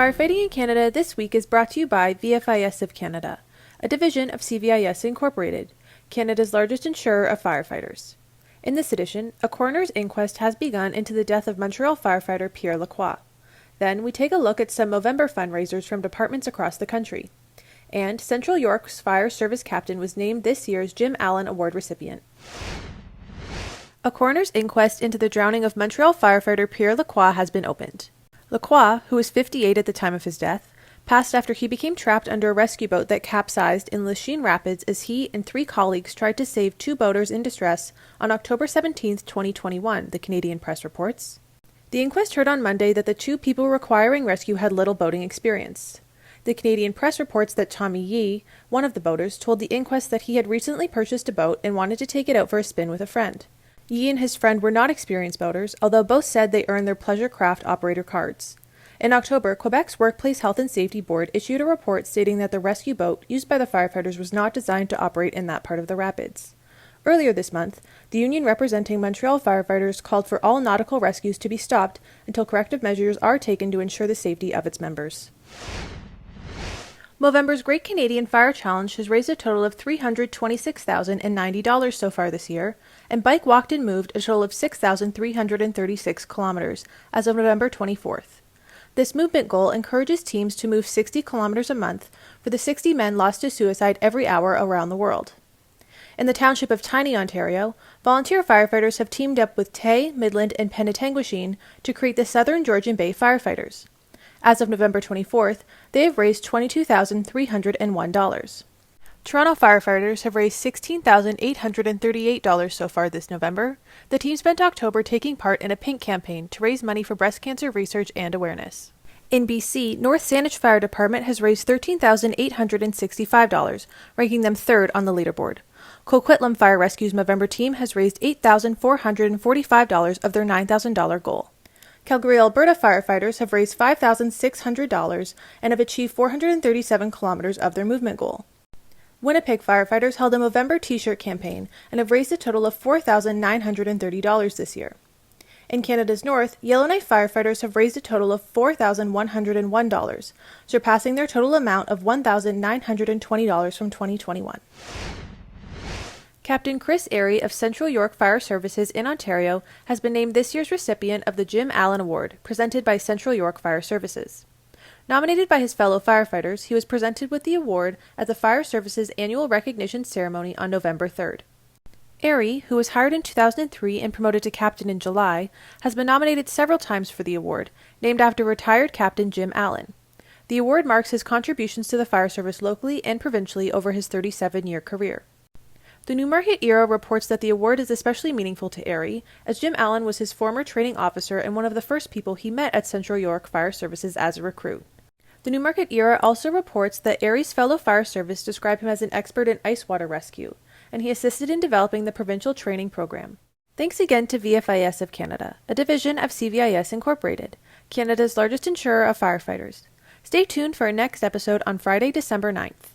Firefighting in Canada this week is brought to you by VFIS of Canada, a division of CVIS Incorporated, Canada's largest insurer of firefighters. In this edition, a coroner's inquest has begun into the death of Montreal firefighter Pierre Lacroix. Then we take a look at some Movember fundraisers from departments across the country. And Central York's fire service captain was named this year's Jim Allen Award recipient. A coroner's inquest into the drowning of Montreal firefighter Pierre Lacroix has been opened. Lacroix, who was 58 at the time of his death, passed after he became trapped under a rescue boat that capsized in Lachine Rapids as he and 3 colleagues tried to save 2 boaters in distress on October 17, 2021, the Canadian Press reports. The inquest heard on Monday that the 2 people requiring rescue had little boating experience. The Canadian Press reports that Tommy Yee, one of the boaters, told the inquest that he had recently purchased a boat and wanted to take it out for a spin with a friend. Yee and his friend were not experienced boaters, although both said they earned their pleasure craft operator cards. In October, Quebec's Workplace Health and Safety Board issued a report stating that the rescue boat used by the firefighters was not designed to operate in that part of the rapids. Earlier this month, the union representing Montreal firefighters called for all nautical rescues to be stopped until corrective measures are taken to ensure the safety of its members. Movember's Great Canadian Fire Challenge has raised a total of $326,090 so far this year, and Bike Walked and Moved a total of 6,336 kilometers as of November 24th. This movement goal encourages teams to move 60 kilometers a month for the 60 men lost to suicide every hour around the world. In the township of Tiny, Ontario, volunteer firefighters have teamed up with Tay, Midland, and Penetanguishene to create the Southern Georgian Bay Firefighters. As of November 24th, they have raised $22,301. Toronto firefighters have raised $16,838 so far this November. The team spent October taking part in a Pink campaign to raise money for breast cancer research and awareness. In BC, North Saanich Fire Department has raised $13,865, ranking them 3rd on the leaderboard. Coquitlam Fire Rescue's Movember team has raised $8,445 of their $9,000 goal. Calgary, Alberta firefighters have raised $5,600 and have achieved 437 kilometers of their movement goal. Winnipeg firefighters held a Movember t-shirt campaign and have raised a total of $4,930 this year. In Canada's North, Yellowknife firefighters have raised a total of $4,101, surpassing their total amount of $1,920 from 2021. Captain Chris Airy of Central York Fire Services in Ontario has been named this year's recipient of the Jim Allen Award, presented by Central York Fire Services. Nominated by his fellow firefighters, he was presented with the award at the Fire Services annual recognition ceremony on November 3rd. Airy, who was hired in 2003 and promoted to captain in July, has been nominated several times for the award, named after retired Captain Jim Allen. The award marks his contributions to the fire service locally and provincially over his 37-year career. The Newmarket Era reports that the award is especially meaningful to Airy, as Jim Allen was his former training officer and one of the first people he met at Central York Fire Services as a recruit. The Newmarket Era also reports that Airy's fellow fire service described him as an expert in ice water rescue, and he assisted in developing the provincial training program. Thanks again to VFIS of Canada, a division of CVIS Incorporated, Canada's largest insurer of firefighters. Stay tuned for our next episode on Friday, December 9th.